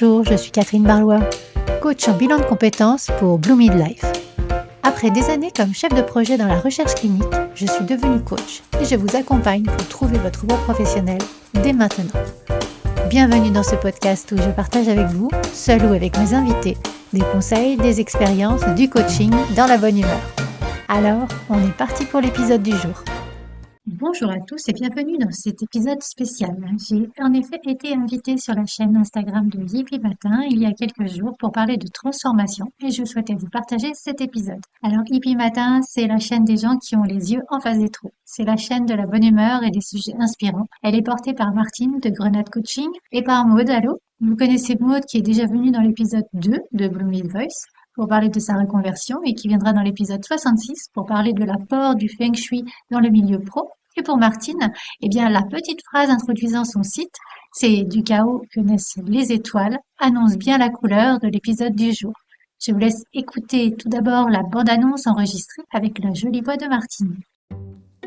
Bonjour, je suis Catherine Barlois, coach en bilan de compétences pour Blue Midlife. Après des années comme chef de projet dans la recherche clinique, je suis devenue coach et je vous accompagne pour trouver votre voie professionnelle dès maintenant. Bienvenue dans ce podcast où je partage avec vous, seul ou avec mes invités, des conseils, des expériences, du coaching dans la bonne humeur. Alors, on est parti pour l'épisode du jour. Bonjour à tous et bienvenue dans cet épisode spécial. J'ai en effet été invitée sur la chaîne Instagram de Yippie Matin il y a quelques jours pour parler de transformation et je souhaitais vous partager cet épisode. Alors Yippie Matin, c'est la chaîne des gens qui ont les yeux en face des trous. C'est la chaîne de la bonne humeur et des sujets inspirants. Elle est portée par Martine de Grenade Coaching et par Maud. Allô? Vous connaissez Maud qui est déjà venue dans l'épisode 2 de Blue Mid Voice pour parler de sa reconversion et qui viendra dans l'épisode 66 pour parler de l'apport du Feng Shui dans le milieu pro. Et pour Martine, eh bien, la petite phrase introduisant son site, c'est du chaos que naissent les étoiles, annonce bien la couleur de l'épisode du jour. Je vous laisse écouter tout d'abord la bande-annonce enregistrée avec la jolie voix de Martine.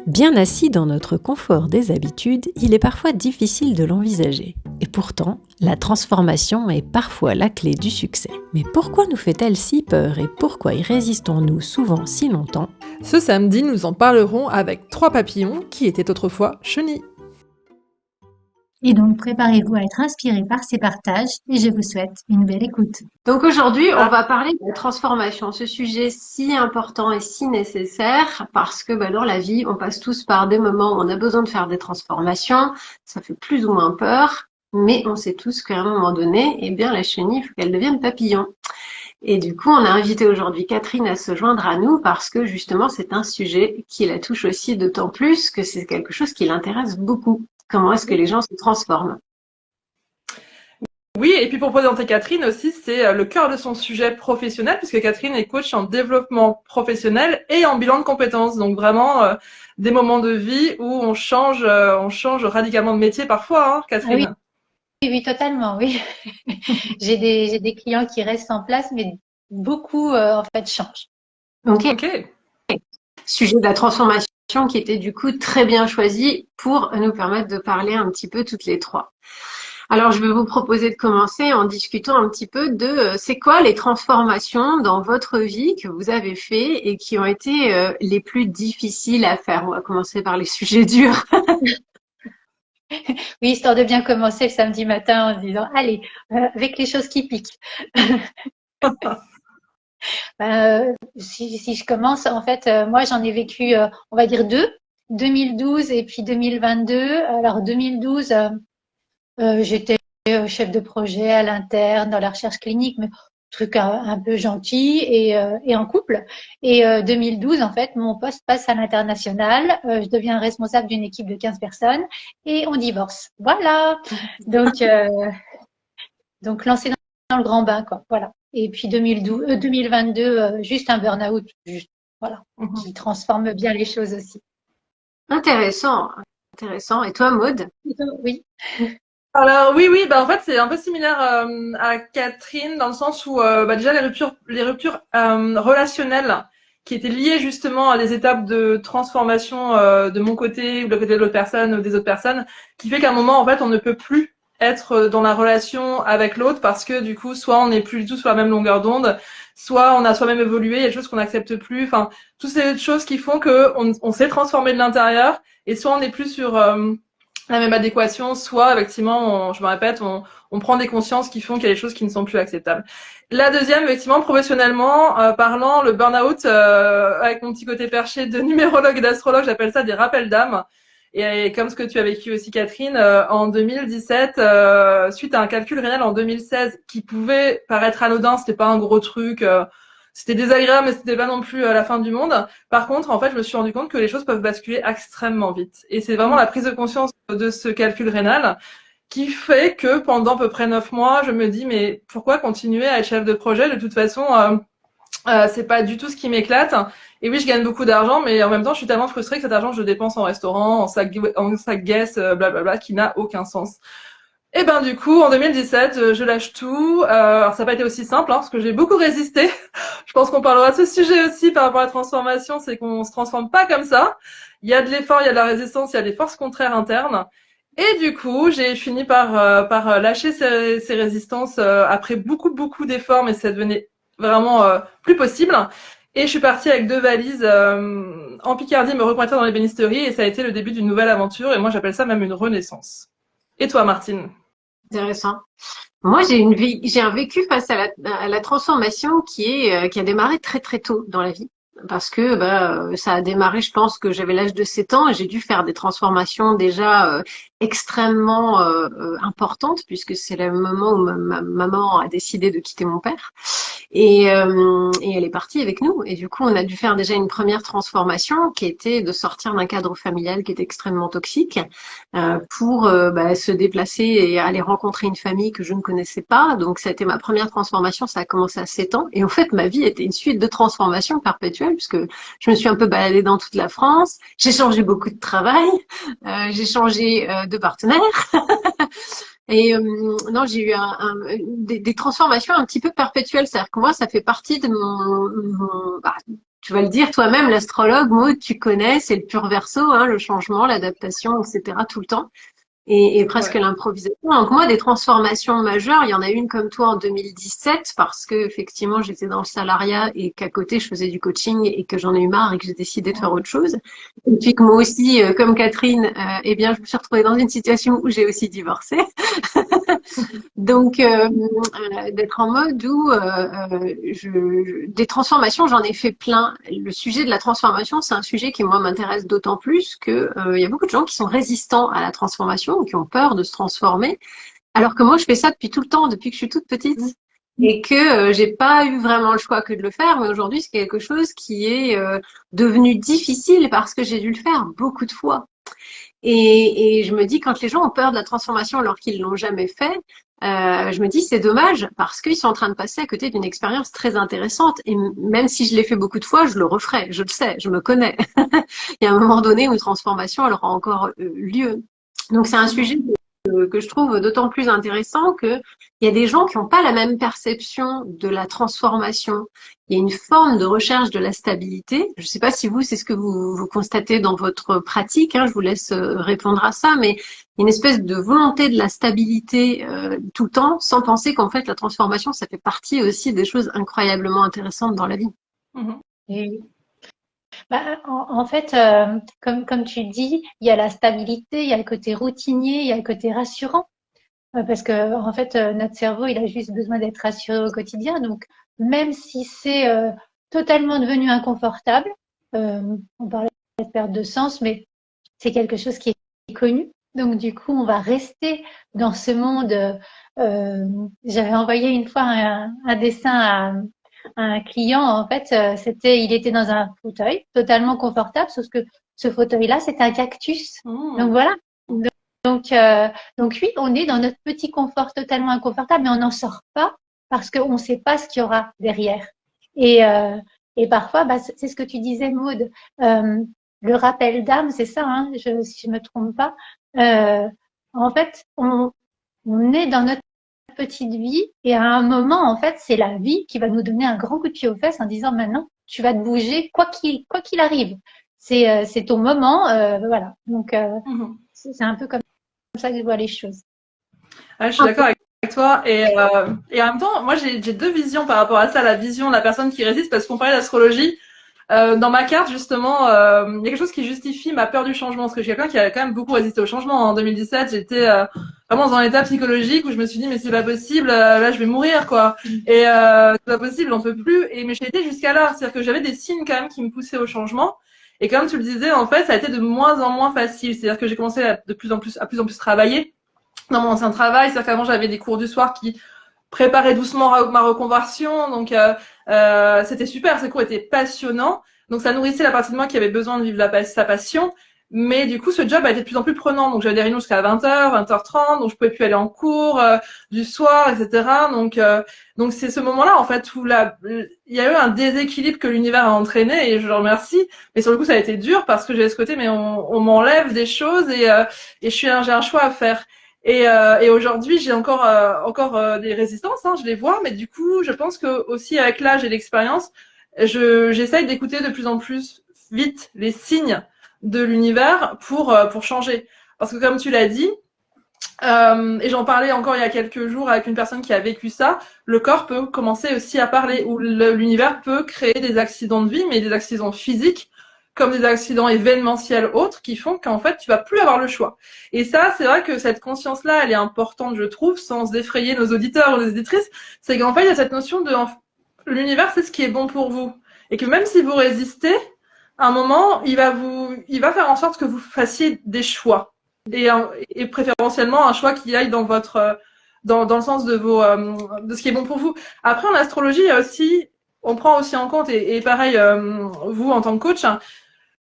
Bien assis dans notre confort des habitudes, il est parfois difficile de l'envisager. Et pourtant, la transformation est parfois la clé du succès. Mais pourquoi nous fait-elle si peur et pourquoi y résistons-nous souvent si longtemps ? Ce samedi, nous en parlerons avec 3 papillons qui étaient autrefois chenilles. Et donc, préparez-vous à être inspirés par ces partages et je vous souhaite une belle écoute. Donc aujourd'hui, on va parler de la transformation, ce sujet si important et si nécessaire parce que dans la vie, on passe tous par des moments où on a besoin de faire des transformations, ça fait plus ou moins peur, mais on sait tous qu'à un moment donné, eh bien la chenille, il faut qu'elle devienne papillon. Et du coup, on a invité aujourd'hui Catherine à se joindre à nous parce que justement, c'est un sujet qui la touche aussi d'autant plus que c'est quelque chose qui l'intéresse beaucoup. Comment est-ce que les gens se transforment? Oui, et puis pour présenter Catherine aussi, c'est le cœur de son sujet professionnel puisque Catherine est coach en développement professionnel et en bilan de compétences. Donc vraiment des moments de vie où on change radicalement de métier parfois, hein, Catherine. Ah oui, totalement, oui. J'ai des clients qui restent en place, mais beaucoup en fait changent. Ok. Sujet de la transformation qui était du coup très bien choisi pour nous permettre de parler un petit peu toutes les trois. Alors, je vais vous proposer de commencer en discutant un petit peu de c'est quoi les transformations dans votre vie que vous avez fait et qui ont été les plus difficiles à faire. On va commencer par les sujets durs. Oui, histoire de bien commencer le samedi matin en se disant, allez, avec les choses qui piquent. Si je commence, en fait, moi j'en ai vécu, on va dire 2, 2012 et puis 2022. Alors 2012, j'étais chef de projet à l'interne dans la recherche clinique, mais truc un peu gentil et en couple. Et 2012, en fait, mon poste passe à l'international. Je deviens responsable d'une équipe de 15 personnes et on divorce. Voilà. Donc lancé dans le grand bain, quoi. Voilà. Et puis 2022, juste un burn-out, juste, voilà, qui transforme bien les choses aussi. Intéressant. Et toi, Maud? Oui. Alors oui, en fait c'est un peu similaire à Catherine dans le sens où déjà les ruptures relationnelles qui étaient liées justement à des étapes de transformation de mon côté ou de côté de l'autre personne ou des autres personnes, qui fait qu'à un moment en fait on ne peut plus être dans la relation avec l'autre parce que du coup soit on n'est plus du tout sur la même longueur d'onde, soit on a soi-même évolué, il y a des choses qu'on n'accepte plus, enfin toutes ces choses qui font que on s'est transformé de l'intérieur et soit on n'est plus sur la même adéquation, soit effectivement, je me répète, on prend des consciences qui font qu'il y a des choses qui ne sont plus acceptables. La deuxième, effectivement, professionnellement parlant, le burn-out, avec mon petit côté perché de numérologue et d'astrologue, j'appelle ça des rappels d'âme. Et comme ce que tu as vécu aussi, Catherine, en 2017, suite à un calcul rénal en 2016 qui pouvait paraître anodin, c'était pas un gros truc, c'était désagréable, mais c'était pas non plus la fin du monde. Par contre, en fait, je me suis rendu compte que les choses peuvent basculer extrêmement vite. Et c'est vraiment la prise de conscience de ce calcul rénal qui fait que pendant à peu près 9 mois, je me dis, mais pourquoi continuer à être chef de projet? De toute façon, c'est pas du tout ce qui m'éclate. Et oui, je gagne beaucoup d'argent, mais en même temps, je suis tellement frustrée que cet argent, je le dépense en restaurant, en sac Guess, blablabla, qui n'a aucun sens. Et ben du coup, en 2017, je lâche tout. Alors ça n'a pas été aussi simple, parce que j'ai beaucoup résisté. Je pense qu'on parlera de ce sujet aussi par rapport à la transformation, c'est qu'on se transforme pas comme ça. Il y a de l'effort, il y a de la résistance, il y a des forces contraires internes. Et du coup, j'ai fini par lâcher ces résistances après beaucoup d'efforts, mais ça devenait vraiment plus possible. Et je suis partie avec 2 valises en Picardie me reconvertir dans l'ébénisterie et ça a été le début d'une nouvelle aventure et moi j'appelle ça même une renaissance. Et toi, Martine? Intéressant. Moi, j'ai un vécu face à la transformation qui a démarré très très tôt dans la vie. Parce que ça a démarré, je pense que j'avais l'âge de 7 ans et j'ai dû faire des transformations déjà extrêmement importantes puisque c'est le moment où ma maman a décidé de quitter mon père et elle est partie avec nous. Et du coup, on a dû faire déjà une première transformation qui était de sortir d'un cadre familial qui était extrêmement toxique pour se déplacer et aller rencontrer une famille que je ne connaissais pas. Donc, ça a été ma première transformation. Ça a commencé à 7 ans. Et en fait, ma vie était une suite de transformations perpétuelles puisque je me suis un peu baladée dans toute la France. J'ai changé beaucoup de travail. J'ai changé de partenaire. Et non, j'ai eu des transformations un petit peu perpétuelles. C'est-à-dire que moi, ça fait partie de tu vas le dire toi-même, l'astrologue, Maud, tu connais, c'est le pur verso, hein, le changement, l'adaptation, etc., tout le temps. Et presque Ouais. l'improvisation. Donc moi, des transformations majeures, il y en a une comme toi en 2017 parce que effectivement j'étais dans le salariat et qu'à côté je faisais du coaching et que j'en ai eu marre et que j'ai décidé de faire autre chose. Et puis que moi aussi, comme Catherine, eh bien je me suis retrouvée dans une situation où j'ai aussi divorcé. Donc d'être en mode où des transformations, j'en ai fait plein. Le sujet de la transformation, c'est un sujet qui moi m'intéresse d'autant plus que il y a beaucoup de gens qui sont résistants à la transformation ou qui ont peur de se transformer, alors que moi je fais ça depuis tout le temps, depuis que je suis toute petite. Et que j'ai pas eu vraiment le choix que de le faire, mais aujourd'hui c'est quelque chose qui est devenu difficile parce que j'ai dû le faire beaucoup de fois. Et je me dis, quand les gens ont peur de la transformation alors qu'ils l'ont jamais fait, je me dis c'est dommage parce qu'ils sont en train de passer à côté d'une expérience très intéressante. Et même si je l'ai fait beaucoup de fois, je le referai. Je le sais, je me connais. Il y a un moment donné où une transformation elle aura encore lieu. Donc c'est un sujet que je trouve d'autant plus intéressant que il y a des gens qui n'ont pas la même perception de la transformation. Il y a une forme de recherche de la stabilité. Je ne sais pas si vous, c'est ce que vous constatez dans votre pratique, hein, je vous laisse répondre à ça, mais une espèce de volonté de la stabilité tout le temps, sans penser qu'en fait la transformation, ça fait partie aussi des choses incroyablement intéressantes dans la vie. Mhm. Et, en fait, comme tu dis, il y a la stabilité, il y a le côté routinier, il y a le côté rassurant. Parce que en fait, notre cerveau, il a juste besoin d'être rassuré au quotidien. Donc, même si c'est totalement devenu inconfortable, on parlait de perte de sens, mais c'est quelque chose qui est connu. Donc, du coup, on va rester dans ce monde. J'avais envoyé une fois un dessin à un client. En fait, il était dans un fauteuil totalement confortable, sauf que ce fauteuil-là, c'est un cactus. Donc voilà. Donc oui, on est dans notre petit confort totalement inconfortable, mais on n'en sort pas parce qu'on ne sait pas ce qu'il y aura derrière. Et, euh, et parfois, c'est ce que tu disais, Maud, le rappel d'âme, c'est ça, hein, si je me trompe pas. En fait, on est dans notre petite vie et à un moment, en fait, c'est la vie qui va nous donner un grand coup de pied aux fesses en disant maintenant, tu vas te bouger quoi qu'il arrive. C'est ton moment, voilà. Donc, c'est un peu comme ça que je vois les choses. Ah, je suis d'accord avec toi. Et en même temps, moi, j'ai 2 visions par rapport à ça. La vision de la personne qui résiste, parce qu'on parlait d'astrologie. Dans ma carte, justement, il y a quelque chose qui justifie ma peur du changement. Parce que je suis quelqu'un qui a quand même beaucoup résisté au changement. En 2017, j'étais vraiment dans un état psychologique où je me suis dit, mais c'est pas possible, là, je vais mourir, quoi. Et c'est pas possible, j'en peux plus. Mais j'ai été jusqu'à là. C'est-à-dire que j'avais des signes quand même qui me poussaient au changement. Et comme tu le disais, en fait, ça a été de moins en moins facile. C'est-à-dire que j'ai commencé à plus en plus travailler dans mon ancien travail. C'est-à-dire qu'avant, j'avais des cours du soir qui préparaient doucement ma reconversion. Donc, c'était super. Ces cours étaient passionnants. Donc, ça nourrissait la partie de moi qui avait besoin de vivre sa passion. Mais du coup, ce job a été de plus en plus prenant. Donc, j'avais des réunions jusqu'à 20h, 20h30. Donc, je pouvais plus aller en cours du soir, etc. Donc c'est ce moment-là, en fait, où il y a eu un déséquilibre que l'univers a entraîné et je le remercie. Mais sur le coup, ça a été dur parce que j'ai ce côté, mais on m'enlève des choses et j'ai un choix à faire. Et aujourd'hui, j'ai encore des résistances, hein, je les vois, mais du coup, je pense que aussi avec l'âge et l'expérience, j'essaye d'écouter de plus en plus vite les signes de l'univers pour changer. Parce que comme tu l'as dit, Et j'en parlais encore il y a quelques jours avec une personne qui a vécu ça. Le corps peut commencer aussi à parler, ou l'univers peut créer des accidents de vie, mais des accidents physiques, comme des accidents événementiels autres, qui font qu'en fait, tu vas plus avoir le choix. Et ça, c'est vrai que cette conscience-là, elle est importante, je trouve, sans défrayer nos auditeurs ou nos auditrices. C'est qu'en fait, il y a cette notion de l'univers, c'est ce qui est bon pour vous. Et que même si vous résistez, à un moment, il va faire en sorte que vous fassiez des choix. Et préférentiellement un choix qui aille dans votre dans le sens de vos de ce qui est bon pour vous. Après en astrologie, il y a aussi on prend aussi en compte et pareil vous en tant que coach, hein,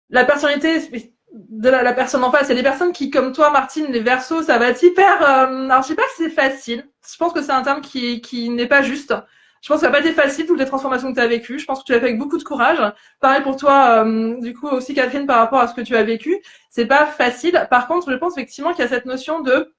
la personnalité de la personne en face. Il y a des personnes qui comme toi Martine, les Verseaux, ça va être hyper alors je sais pas si c'est facile. Je pense que c'est un terme qui n'est pas juste. Je pense que ça n'a pas été facile, toutes les transformations que tu as vécues. Je pense que tu l'as fait avec beaucoup de courage. Pareil pour toi, du coup, aussi Catherine, par rapport à ce que tu as vécu. C'est pas facile. Par contre, je pense effectivement qu'il y a cette notion de...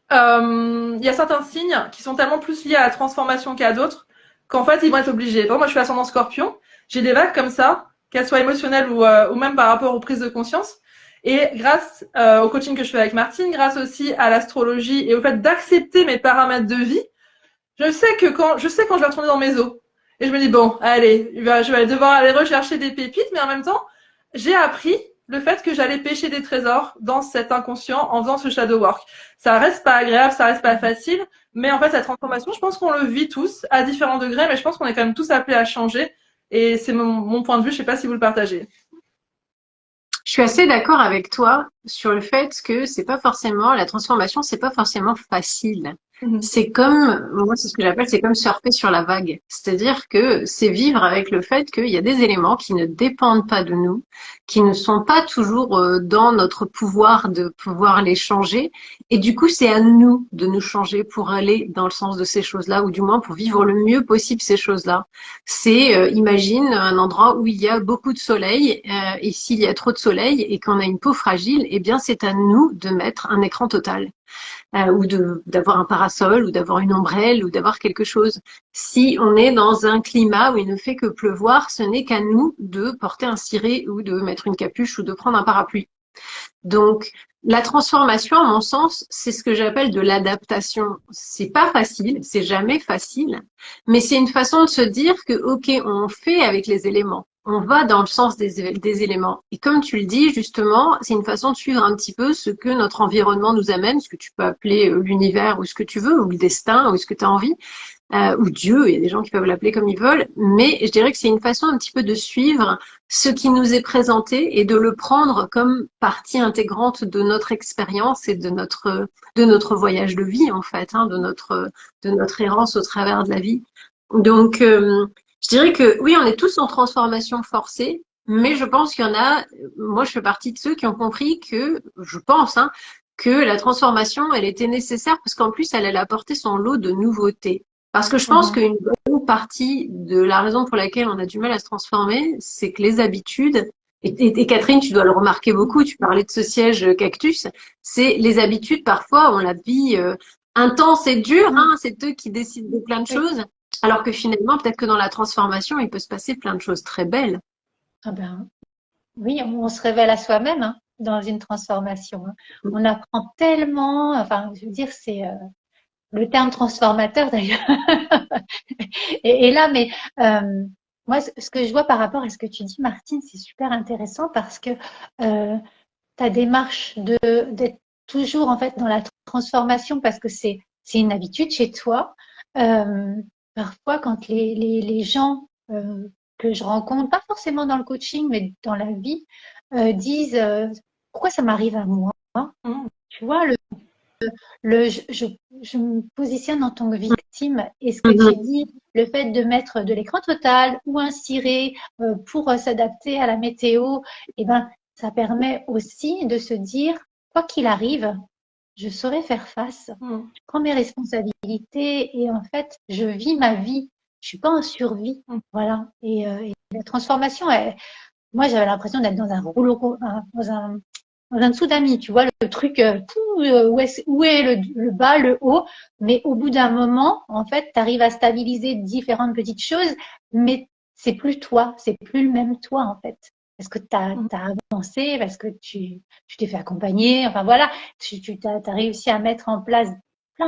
il y a certains signes qui sont tellement plus liés à la transformation qu'à d'autres qu'en fait, ils vont être obligés. Par exemple, moi, je suis ascendant Scorpion. J'ai des vagues comme ça, qu'elles soient émotionnelles ou même par rapport aux prises de conscience. Et grâce au coaching que je fais avec Martine, grâce aussi à l'astrologie et au fait d'accepter mes paramètres de vie, je sais quand je vais retourner dans mes os. Et je me dis, bon, allez, je vais devoir aller rechercher des pépites, mais en même temps, j'ai appris le fait que j'allais pêcher des trésors dans cet inconscient en faisant ce shadow work. Ça reste pas agréable, ça reste pas facile, mais en fait, cette transformation, je pense qu'on le vit tous à différents degrés, mais je pense qu'on est quand même tous appelés à changer. Et c'est mon point de vue, je sais pas si vous le partagez. Je suis assez d'accord avec toi sur le fait que la transformation, c'est pas forcément facile. C'est comme, moi, c'est ce que j'appelle, c'est comme surfer sur la vague. C'est-à-dire que c'est vivre avec le fait qu'il y a des éléments qui ne dépendent pas de nous, qui ne sont pas toujours dans notre pouvoir de pouvoir les changer. Et du coup, c'est à nous de nous changer pour aller dans le sens de ces choses-là, ou du moins pour vivre le mieux possible ces choses-là. C'est, imagine un endroit où il y a beaucoup de soleil, et s'il y a trop de soleil et qu'on a une peau fragile, eh bien, c'est à nous de mettre un écran total. Ou d'avoir un parasol, ou d'avoir une ombrelle, ou d'avoir quelque chose. Si on est dans un climat où il ne fait que pleuvoir, ce n'est qu'à nous de porter un ciré ou de mettre une capuche ou de prendre un parapluie. Donc, la transformation, à mon sens, c'est ce que j'appelle de l'adaptation. C'est pas facile, c'est jamais facile, mais c'est une façon de se dire que, ok, on fait avec les éléments. On va dans le sens des éléments. Et comme tu le dis, justement, c'est une façon de suivre un petit peu ce que notre environnement nous amène, ce que tu peux appeler l'univers ou ce que tu veux, ou le destin, ou ce que tu as envie, ou Dieu, il y a des gens qui peuvent l'appeler comme ils veulent, mais je dirais que c'est une façon un petit peu de suivre ce qui nous est présenté et de le prendre comme partie intégrante de notre expérience et de notre voyage de vie, en fait, hein, de notre errance au travers de la vie. Donc, je dirais que oui, on est tous en transformation forcée, mais je pense qu'il y en a, moi je fais partie de ceux qui ont compris que, je pense, hein, que la transformation, elle était nécessaire parce qu'en plus, elle allait apporter son lot de nouveautés. Parce que je pense qu'une bonne partie de la raison pour laquelle on a du mal à se transformer, c'est que les habitudes, et Catherine, tu dois le remarquer beaucoup, tu parlais de ce siège cactus, c'est les habitudes, parfois, on la vit intense et dure, hein, c'est eux qui décident de plein de choses. Alors que finalement, peut-être que dans la transformation, il peut se passer plein de choses très belles. Ah ben, oui, on se révèle à soi-même hein, dans une transformation. Hein. On apprend tellement, enfin, je veux dire, c'est le terme transformateur d'ailleurs. et là, mais moi, ce que je vois par rapport à ce que tu dis, Martine, c'est super intéressant parce que ta démarche d'être toujours en fait dans la transformation parce que c'est une habitude chez toi. Parfois, quand les gens que je rencontre, pas forcément dans le coaching, mais dans la vie, disent pourquoi ça m'arrive à moi? Tu vois, je me positionne en tant que victime. Et ce que tu dis, le fait de mettre de l'écran total ou un ciré pour s'adapter à la météo, eh ben, ça permet aussi de se dire, quoi qu'il arrive, je saurais faire face. Je prends mes responsabilités et en fait, je vis ma vie. Je suis pas en survie. Voilà. Et la transformation, moi, j'avais l'impression d'être dans un rouleau, dans un tsunami, tu vois, le truc, où est le bas, le haut, mais au bout d'un moment, en fait, tu arrives à stabiliser différentes petites choses, mais c'est plus toi, c'est plus le même toi, en fait. as avancé, parce que tu t'es fait accompagner, enfin voilà, tu t'as réussi à mettre en place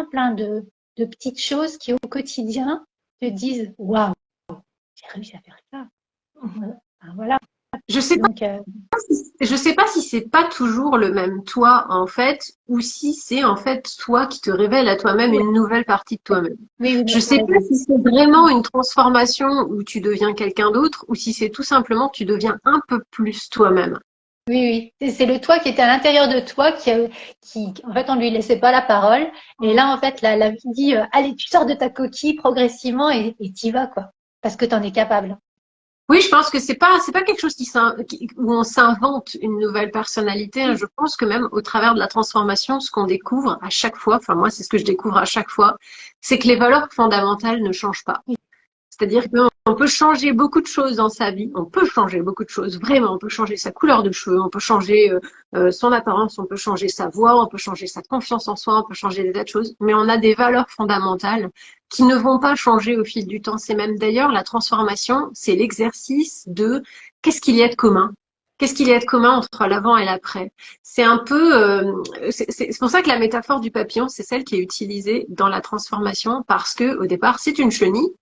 plein de petites choses qui au quotidien te disent waouh, j'ai réussi à faire ça. Enfin, voilà. Je sais pas, Donc, je sais pas si c'est pas toujours le même toi, en fait, ou si c'est, en fait, toi qui te révèle à toi-même une nouvelle partie de toi-même. oui, Je sais pas si c'est vraiment une transformation où tu deviens quelqu'un d'autre, ou si c'est tout simplement tu deviens un peu plus toi-même. oui, oui. C'est le toi qui était à l'intérieur de toi qui, en fait, on lui laissait pas la parole. Et là, en fait, la vie dit, allez, tu sors de ta coquille progressivement et t'y vas, quoi. Parce que t'en es capable. Oui, je pense que c'est pas quelque chose où on s'invente une nouvelle personnalité, hein. Je pense que même au travers de la transformation, ce qu'on découvre à chaque fois, enfin moi c'est ce que je découvre à chaque fois, c'est que les valeurs fondamentales ne changent pas. C'est-à-dire qu'on peut changer beaucoup de choses dans sa vie, on peut changer beaucoup de choses, vraiment, on peut changer sa couleur de cheveux, on peut changer son apparence, on peut changer sa voix, on peut changer sa confiance en soi, on peut changer des tas de choses, mais on a des valeurs fondamentales qui ne vont pas changer au fil du temps. C'est même d'ailleurs la transformation, c'est l'exercice de qu'est-ce qu'il y a de commun. Qu'est-ce qu'il y a de commun entre l'avant et l'après? C'est un peu, c'est pour ça que la métaphore du papillon, c'est celle qui est utilisée dans la transformation, parce que au départ, c'est une chenille.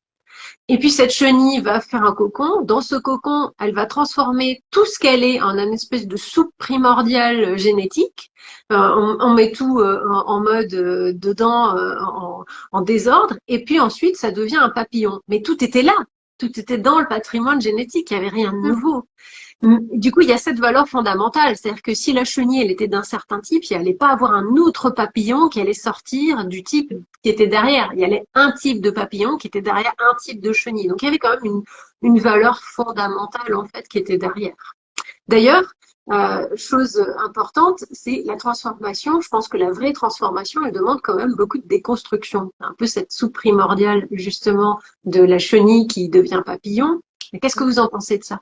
Et puis cette chenille va faire un cocon. Dans ce cocon, elle va transformer tout ce qu'elle est en une espèce de soupe primordiale génétique. On met tout en mode dedans, en désordre. Et puis ensuite, ça devient un papillon. Mais tout était là. Tout était dans le patrimoine génétique. Il n'y avait rien de nouveau. Du coup, il y a cette valeur fondamentale, c'est-à-dire que si la chenille, elle était d'un certain type, il n'allait pas avoir un autre papillon qui allait sortir du type qui était derrière. Il y allait un type de papillon qui était derrière un type de chenille. Donc, il y avait quand même une valeur fondamentale, en fait, qui était derrière. D'ailleurs, chose importante, c'est la transformation. Je pense que la vraie transformation, elle demande quand même beaucoup de déconstruction. Un peu cette soupe primordiale, justement, de la chenille qui devient papillon. Mais qu'est-ce que vous en pensez de ça?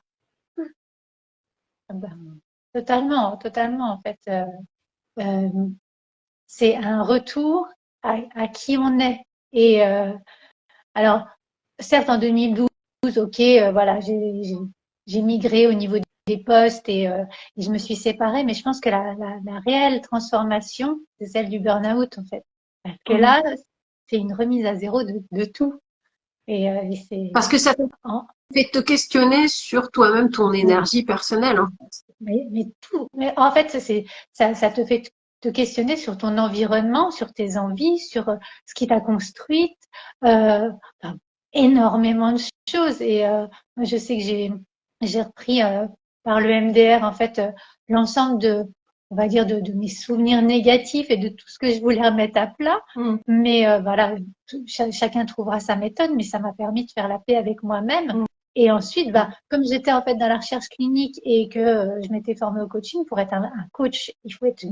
Totalement, totalement. En fait, euh, c'est un retour à qui on est. Et alors, certes, en 2012, ok, voilà, j'ai migré au niveau des postes et je me suis séparée, mais je pense que la réelle transformation, c'est celle du burn-out, en fait. Parce que là, c'est une remise à zéro de tout. Et c'est Parce que ça te fait te questionner sur toi-même, ton énergie personnelle, en fait. mais tout. Mais en fait, ça te fait te questionner sur ton environnement, sur tes envies, sur ce qui t'a construite, enfin, énormément de choses. Et moi, je sais que j'ai repris par le MDR en fait l'ensemble on va dire de mes souvenirs négatifs et de tout ce que je voulais remettre à plat. Mais voilà, chacun trouvera sa méthode, mais ça m'a permis de faire la paix avec moi-même. Et ensuite, comme j'étais en fait dans la recherche clinique et que je m'étais formée au coaching, pour être un coach, il faut être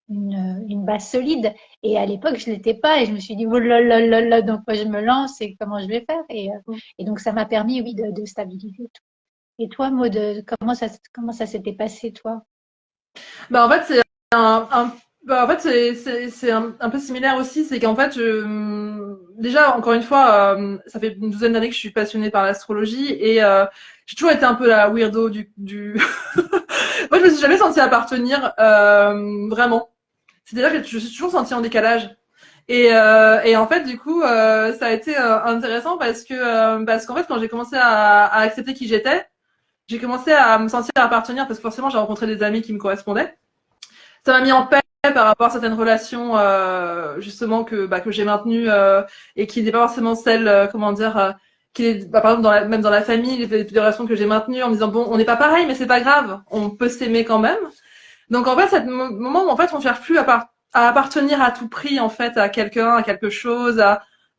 une base solide. Et à l'époque, je l'étais pas et je me suis dit, oh là là là là, donc moi je me lance et comment je vais faire? Et donc ça m'a permis, oui, de stabiliser tout. Et toi, Maud, comment ça s'était passé, toi? En fait, c'est en fait, c'est un peu similaire aussi. C'est qu'en fait, déjà, encore une fois, ça fait une douzaine d'années que je suis passionnée par l'astrologie et j'ai toujours été un peu la weirdo du... Moi, je me suis jamais sentie appartenir vraiment. C'est-à-dire que je me suis toujours sentie en décalage. Et en fait, du coup, ça a été intéressant parce qu'en fait, quand j'ai commencé à accepter qui j'étais, j'ai commencé à me sentir appartenir parce que forcément, j'ai rencontré des amis qui me correspondaient. Ça m'a mis en paix par rapport à certaines relations justement que j'ai maintenues et qui n'étaient pas forcément celles, comment dire, par exemple même dans la famille, des relations que j'ai maintenues en me disant bon, on n'est pas pareil, mais c'est pas grave, on peut s'aimer quand même. Donc en fait, c'est le moment où en fait on cherche plus à appartenir à tout prix en fait à quelqu'un, à quelque chose,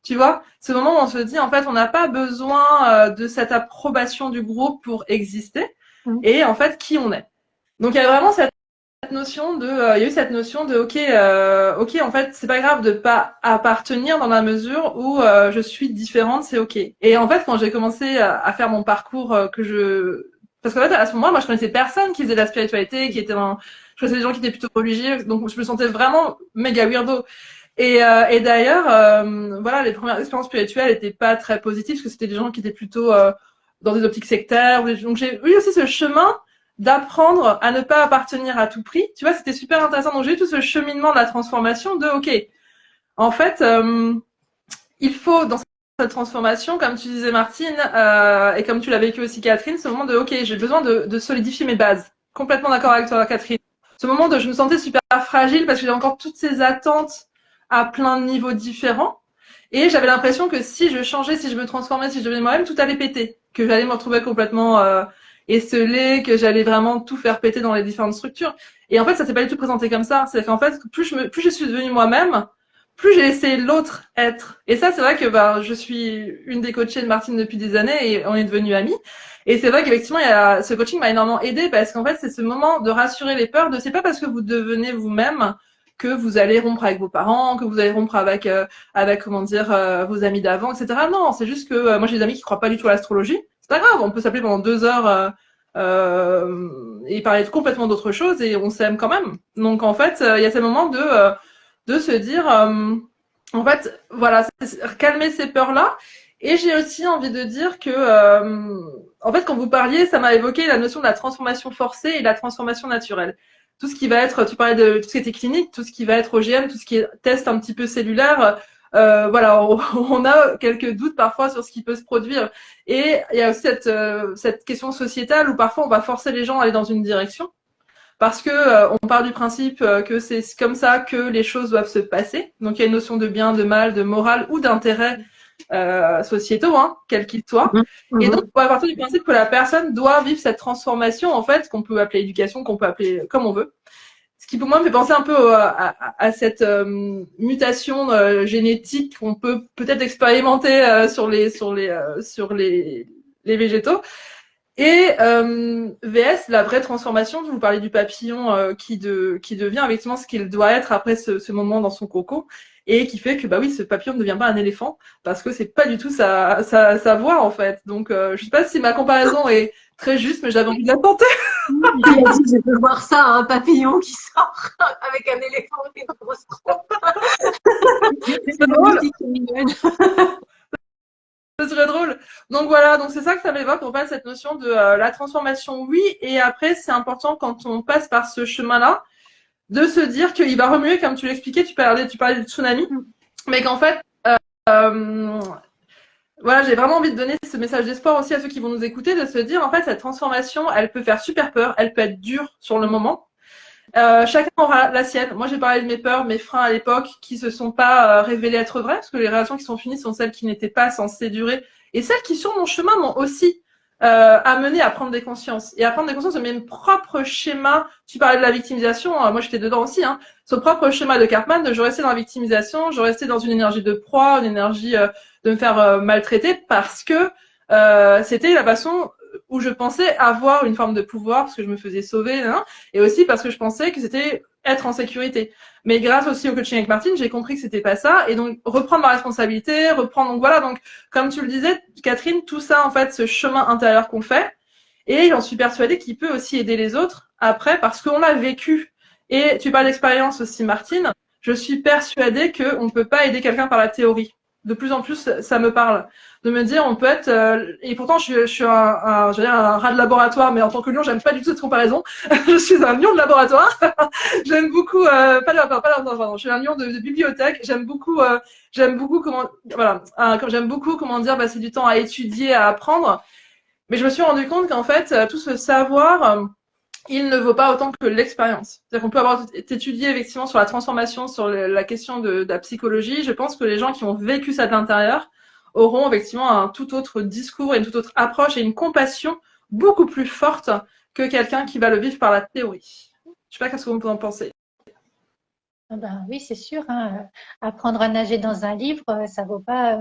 tu vois, ce moment où on se dit en fait on n'a pas besoin de cette approbation du groupe pour exister et en fait qui on est. Donc il y a vraiment cette notion de, il y a eu cette notion de ok en fait c'est pas grave de pas appartenir dans la mesure où je suis différente, c'est ok. Et en fait quand j'ai commencé à faire mon parcours parce qu'en fait à ce moment-là moi je connaissais personne qui faisait de la spiritualité, je connaissais des gens qui étaient plutôt religieux, donc je me sentais vraiment méga weirdo. Et d'ailleurs voilà, les premières expériences spirituelles étaient pas très positives parce que c'était des gens qui étaient plutôt dans des optiques sectaires. Donc j'ai eu aussi ce chemin d'apprendre à ne pas appartenir à tout prix. Tu vois, c'était super intéressant. Donc j'ai eu tout ce cheminement de la transformation de ok, en fait, il faut dans cette transformation, comme tu disais Martine, et comme tu l'as vécu aussi Catherine, ce moment de ok, j'ai besoin de solidifier mes bases. Complètement d'accord avec toi Catherine. Ce moment de je me sentais super fragile parce que j'ai encore toutes ces attentes à plein de niveaux différents. Et j'avais l'impression que si je changeais, si je me transformais, si je devenais moi-même, tout allait péter. Que j'allais me retrouver complètement esselée, que j'allais vraiment tout faire péter dans les différentes structures. Et en fait, ça s'est pas du tout présenté comme ça. C'est qu'en fait, plus je suis devenue moi-même, plus j'ai laissé l'autre être. Et ça, c'est vrai que je suis une des coachées de Martine depuis des années et on est devenues amies. Et c'est vrai qu'effectivement, ce coaching m'a énormément aidée parce qu'en fait, c'est ce moment de rassurer les peurs de c'est pas parce que vous devenez vous-même que vous allez rompre avec vos parents, que vous allez rompre avec comment dire vos amis d'avant, etc. Non, c'est juste que moi j'ai des amis qui croient pas du tout à l'astrologie. C'est pas grave, on peut s'appeler pendant 2 heures et parler complètement d'autre chose et on s'aime quand même. Donc en fait, il y a ce moment de se dire en fait voilà, calmer ces peurs là. Et j'ai aussi envie de dire que en fait quand vous parliez, ça m'a évoqué la notion de la transformation forcée et de la transformation naturelle. Tout ce qui va être, tu parlais de tout ce qui était clinique, tout ce qui va être OGM, tout ce qui est test un petit peu cellulaire, voilà, on a quelques doutes parfois sur ce qui peut se produire. Et il y a aussi cette question sociétale où parfois on va forcer les gens à aller dans une direction parce que on part du principe que c'est comme ça que les choses doivent se passer. Donc il y a une notion de bien, de mal, de morale ou d'intérêt sociétaux, hein, quels qu'ils soient. Et donc, on va partir du principe que la personne doit vivre cette transformation, en fait, qu'on peut appeler éducation, qu'on peut appeler comme on veut. Ce qui, pour moi, me fait penser un peu à cette mutation génétique qu'on peut peut-être expérimenter sur les végétaux. Et VS, la vraie transformation, vous parlez du papillon qui devient effectivement ce qu'il doit être après ce moment dans son coco, et qui fait que bah oui, ce papillon ne devient pas un éléphant parce que c'est pas du tout sa voix en fait. Donc je sais pas si ma comparaison est très juste, mais j'avais envie de la tenter. Il a dit je peux voir ça, un papillon qui sort avec un éléphant et une grosse trompe. C'est drôle. Ce serait drôle. Donc voilà, donc c'est ça que ça m'évoque en fait, cette notion de la transformation, oui, et après c'est important quand on passe par ce chemin-là de se dire qu'il va remuer, comme tu l'expliquais, tu parlais du tsunami, mais qu'en fait, voilà, j'ai vraiment envie de donner ce message d'espoir aussi à ceux qui vont nous écouter, de se dire en fait cette transformation, elle peut faire super peur, elle peut être dure sur le moment. Chacun aura la sienne. Moi, j'ai parlé de mes peurs, mes freins à l'époque, qui se sont pas révélés être vrais, parce que les relations qui sont finies sont celles qui n'étaient pas censées durer, et celles qui, sur mon chemin, m'ont aussi amené à prendre des consciences, et à prendre des consciences de mes propres schémas. Tu parlais de la victimisation, moi j'étais dedans aussi, hein. Ce propre schéma de Cartman, de je restais dans la victimisation, je restais dans une énergie de proie, une énergie de me faire maltraiter, parce que c'était la façon où je pensais avoir une forme de pouvoir parce que je me faisais sauver, hein, et aussi parce que je pensais que c'était être en sécurité. Mais grâce aussi au coaching avec Martine, j'ai compris que c'était pas ça, et donc reprendre ma responsabilité, reprendre, donc voilà, donc comme tu le disais, Catherine, tout ça en fait, ce chemin intérieur qu'on fait, et j'en suis persuadée qu'il peut aussi aider les autres après parce qu'on l'a vécu. Et tu parles d'expérience aussi, Martine. Je suis persuadée qu'on ne peut pas aider quelqu'un par la théorie. De plus en plus, ça me parle. De me dire, on peut être... et pourtant, je suis un rat de laboratoire, mais en tant que lion, j'aime pas du tout cette comparaison. Je suis un lion de laboratoire. J'aime beaucoup... pardon, je suis un lion de bibliothèque. J'aime beaucoup comment... Voilà. J'aime beaucoup comment dire, passer du temps à étudier, à apprendre. Mais je me suis rendu compte qu'en fait, tout ce savoir... il ne vaut pas autant que l'expérience. C'est-à-dire qu'on peut avoir étudié effectivement sur la transformation, sur la question de la psychologie. Je pense que les gens qui ont vécu ça de l'intérieur auront effectivement un tout autre discours et une toute autre approche et une compassion beaucoup plus forte que quelqu'un qui va le vivre par la théorie. Je ne sais pas qu'est-ce que vous en pensez. Ben oui, c'est sûr, hein. Apprendre à nager dans un livre, ça vaut pas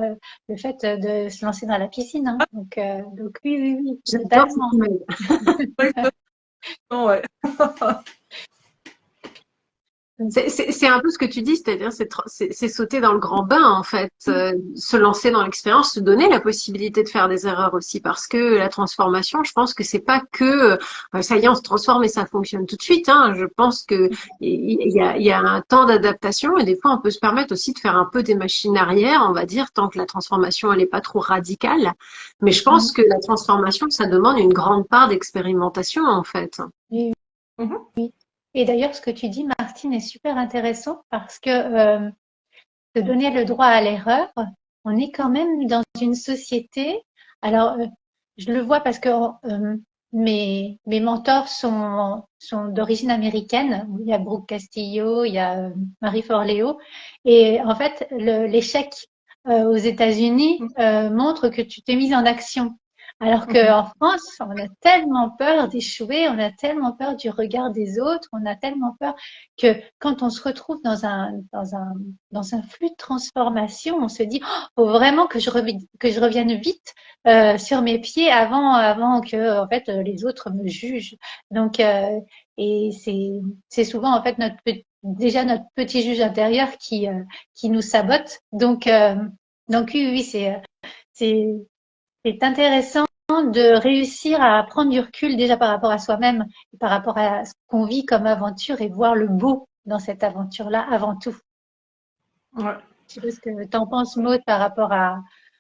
le fait de se lancer dans la piscine, hein. Donc oui, J'adore totalement. Ouais. C'est un peu ce que tu dis, c'est-à-dire c'est sauter dans le grand bain en fait, se lancer dans l'expérience, se donner la possibilité de faire des erreurs aussi, parce que la transformation, je pense que c'est pas que ça y est, on se transforme et ça fonctionne tout de suite. Hein. Je pense que il y a un temps d'adaptation et des fois on peut se permettre aussi de faire un peu des machines arrière, on va dire, tant que la transformation elle est pas trop radicale. Mais je pense que la transformation, ça demande une grande part d'expérimentation en fait. Oui, Mhm. oui. Et d'ailleurs, ce que tu dis, Martine, est super intéressant parce que de donner le droit à l'erreur, on est quand même dans une société. Alors, je le vois parce que mes mentors sont d'origine américaine. Il y a Brooke Castillo, il y a Marie Forleo. Et en fait, l'échec aux États-Unis montre que tu t'es mise en action. Alors qu'en France, on a tellement peur d'échouer, on a tellement peur du regard des autres, on a tellement peur que quand on se retrouve dans un flux de transformation, on se dit, oh, faut vraiment que je revienne vite sur mes pieds avant que en fait les autres me jugent. Donc et c'est souvent en fait déjà notre petit juge intérieur qui nous sabote. Donc oui, c'est c'est intéressant de réussir à prendre du recul déjà par rapport à soi-même, par rapport à ce qu'on vit comme aventure et voir le beau dans cette aventure-là avant tout. Ouais. Je sais pas ce que tu en penses, Maud, par rapport à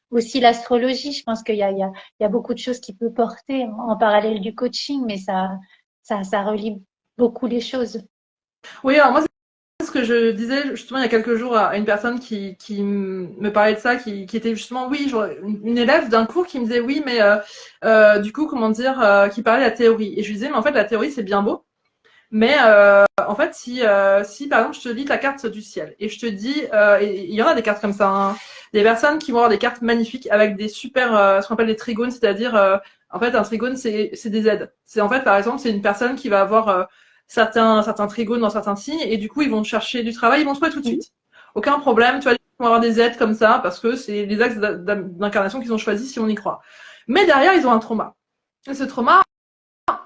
aussi l'astrologie. Je pense qu'il y a beaucoup de choses qui peut porter en parallèle du coaching, mais ça relie beaucoup les choses. Oui, alors moi, c'est ce que je disais justement il y a quelques jours à une personne qui me parlait de ça, qui était justement, oui, une élève d'un cours qui me disait, oui, mais du coup, comment dire, qui parlait de la théorie. Et je lui disais, mais en fait, la théorie, c'est bien beau. Mais en fait, si par exemple je te lis ta carte du ciel et je te dis, et il y en a des cartes comme ça, hein, des personnes qui vont avoir des cartes magnifiques avec des super, ce qu'on appelle des trigones, c'est-à-dire en fait un trigone c'est des aides. C'est en fait par exemple c'est une personne qui va avoir certains trigones dans certains signes et du coup ils vont chercher du travail, ils vont trouver tout de suite. Aucun problème, tu vois, ils vont avoir des aides comme ça parce que c'est les axes d'incarnation qu'ils ont choisis si on y croit. Mais derrière ils ont un trauma. Et ce trauma,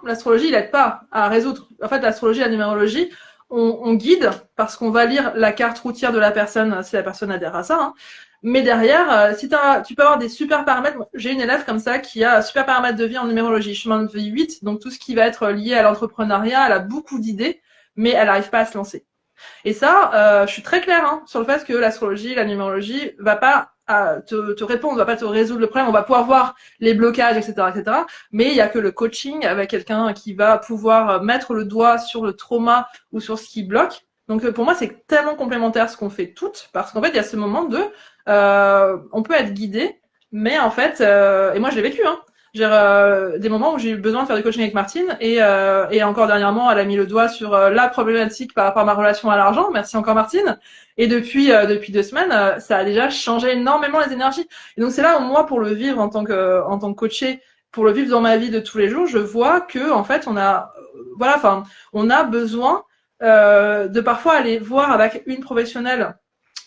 l'astrologie, il aide pas à résoudre. En fait, l'astrologie, la numérologie, on guide parce qu'on va lire la carte routière de la personne si la personne adhère à ça. Hein. Mais derrière, si tu peux avoir des super paramètres. J'ai une élève comme ça qui a super paramètres de vie en numérologie, chemin de vie 8, donc tout ce qui va être lié à l'entrepreneuriat, elle a beaucoup d'idées, mais elle n'arrive pas à se lancer. Et ça, je suis très claire hein, sur le fait que l'astrologie, la numérologie va pas te répondre, va pas te résoudre le problème. On va pouvoir voir les blocages, etc., etc. Mais il y a que le coaching avec quelqu'un qui va pouvoir mettre le doigt sur le trauma ou sur ce qui bloque. Donc pour moi, c'est tellement complémentaire ce qu'on fait toutes, parce qu'en fait, il y a ce moment de, on peut être guidé, mais en fait, et moi je l'ai vécu, hein, j'ai des moments où j'ai eu besoin de faire du coaching avec Martine et encore dernièrement elle a mis le doigt sur la problématique par rapport à ma relation à l'argent, merci encore Martine, et depuis 2 semaines ça a déjà changé énormément les énergies et donc c'est là où moi pour le vivre en tant que coaché, pour le vivre dans ma vie de tous les jours, je vois que en fait on a voilà, enfin on a besoin de parfois aller voir avec une professionnelle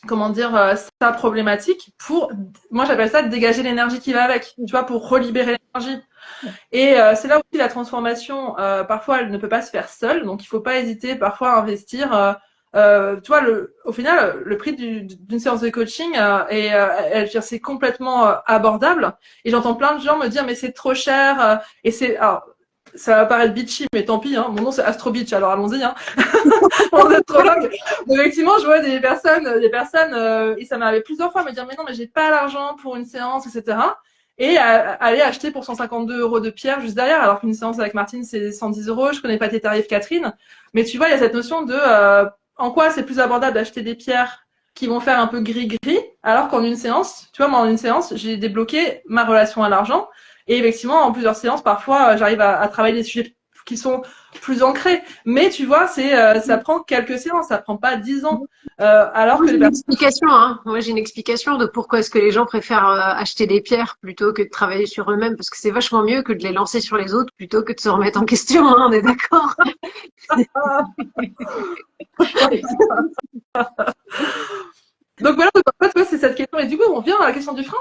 comment dire sa problématique pour, moi j'appelle ça dégager l'énergie qui va avec, tu vois, pour relibérer l'énergie. Et c'est là aussi la transformation, parfois elle ne peut pas se faire seule, donc il faut pas hésiter parfois à investir. Tu vois, au final, le prix d'une séance de coaching, c'est complètement abordable. Et j'entends plein de gens me dire mais c'est trop cher. Et c'est, alors, ça va paraître bitchy, mais tant pis. Hein, mon nom c'est Astro Beach, alors allons-y. Hein. Mon astrologue. Donc, effectivement, je vois des personnes, et ça m'est arrivé plusieurs fois me dire mais non, mais j'ai pas l'argent pour une séance, etc. Et aller acheter pour 152 € de pierre juste derrière, alors qu'une séance avec Martine c'est 110 €. Je connais pas tes tarifs, Catherine, mais tu vois, il y a cette notion de en quoi c'est plus abordable d'acheter des pierres qui vont faire un peu gris-gris, alors qu'en une séance, tu vois, moi en une séance, j'ai débloqué ma relation à l'argent. Et effectivement, en plusieurs séances, parfois, j'arrive à travailler des sujets qui sont plus ancrés. Mais tu vois, ça prend quelques séances, ça prend pas 10 ans. Alors que j'ai une explication, hein. Moi, j'ai une explication de pourquoi est-ce que les gens préfèrent acheter des pierres plutôt que de travailler sur eux-mêmes, parce que c'est vachement mieux que de les lancer sur les autres plutôt que de se remettre en question, hein, on est d'accord. Donc voilà, en fait, c'est cette question. Et du coup, on vient à la question du frein.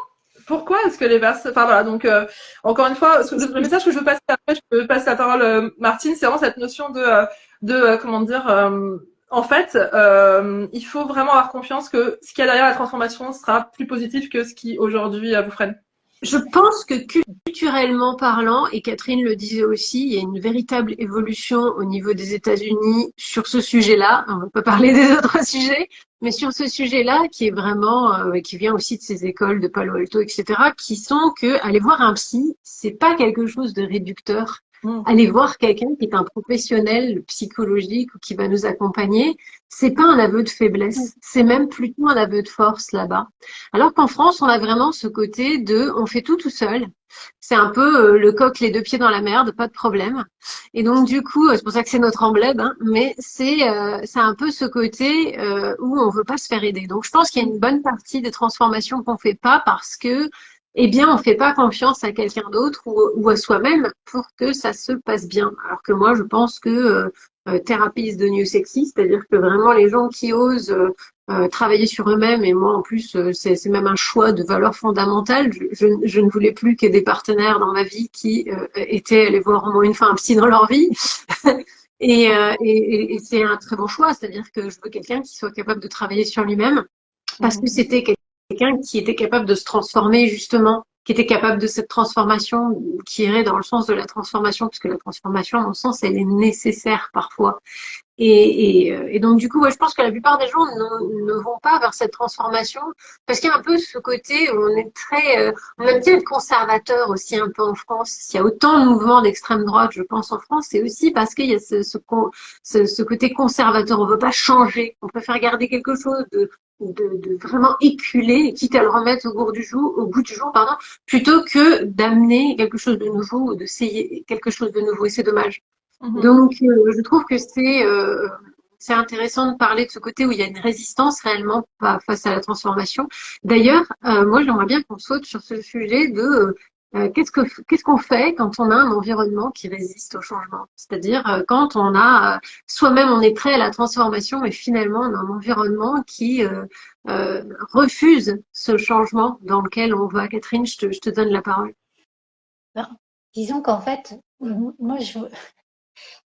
Pourquoi est-ce que les personnes... Enfin voilà, donc encore une fois, le message que je veux passer après, je peux passer la parole Martine, c'est vraiment cette notion de comment dire, en fait, il faut vraiment avoir confiance que ce qu'il y a derrière la transformation sera plus positif que ce qui aujourd'hui vous freine. Je pense que culturellement parlant, et Catherine le disait aussi, il y a une véritable évolution au niveau des États-Unis sur ce sujet-là. On ne va pas parler des autres sujets, mais sur ce sujet-là, qui est vraiment, qui vient aussi de ces écoles de Palo Alto, etc., qui sont que aller voir un psy, c'est pas quelque chose de réducteur. Aller voir quelqu'un qui est un professionnel psychologique ou qui va nous accompagner, c'est pas un aveu de faiblesse, c'est même plutôt un aveu de force là-bas. Alors qu'en France, on a vraiment ce côté de on fait tout seul. C'est un peu le coq les deux pieds dans la merde, pas de problème. Et donc du coup, c'est pour ça que c'est notre emblème, hein, mais c'est un peu ce côté où on veut pas se faire aider. Donc je pense qu'il y a une bonne partie des transformations qu'on fait pas parce que eh bien, on fait pas confiance à quelqu'un d'autre ou à soi-même pour que ça se passe bien. Alors que moi, je pense que thérapie is the new sexy, c'est-à-dire que vraiment les gens qui osent travailler sur eux-mêmes, et moi en plus, c'est même un choix de valeur fondamentale. Je ne voulais plus qu'il y ait des partenaires dans ma vie qui étaient allés voir au moins une fois un psy dans leur vie. Et c'est un très bon choix, c'est-à-dire que je veux quelqu'un qui soit capable de travailler sur lui-même parce que c'était quelqu'un qui était capable de se transformer justement, qui était capable de cette transformation, qui irait dans le sens de la transformation, parce que la transformation, à mon sens, elle est nécessaire parfois. Et donc du coup, ouais, je pense que la plupart des gens ne vont pas vers cette transformation parce qu'il y a un peu ce côté où on est très, on aime bien être conservateur aussi un peu en France. S'il y a autant de mouvements d'extrême droite, je pense en France, c'est aussi parce qu'il y a ce côté conservateur. On veut pas changer, on préfère garder quelque chose de vraiment éculé, quitte à le remettre au goût du jour, pardon, plutôt que d'amener quelque chose de nouveau ou d'essayer quelque chose de nouveau. Et c'est dommage. Donc, je trouve que c'est intéressant de parler de ce côté où il y a une résistance réellement face à la transformation. D'ailleurs, moi, j'aimerais bien qu'on saute sur ce sujet de qu'est-ce qu'on fait quand on a un environnement qui résiste au changement? C'est-à-dire quand on a soi-même on est prêt à la transformation et finalement on a un environnement qui refuse ce changement dans lequel on va. Catherine, je te donne la parole. Ben, disons qu'en fait, moi,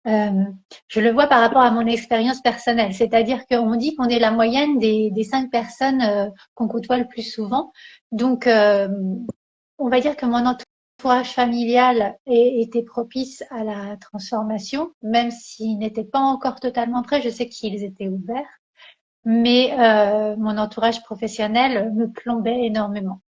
je le vois par rapport à mon expérience personnelle, c'est-à-dire qu'on dit qu'on est la moyenne des 5 personnes qu'on côtoie le plus souvent. Donc, on va dire que mon entourage familial était propice à la transformation, même s'ils n'étaient pas encore totalement prêts. Je sais qu'ils étaient ouverts, mais mon entourage professionnel me plombait énormément.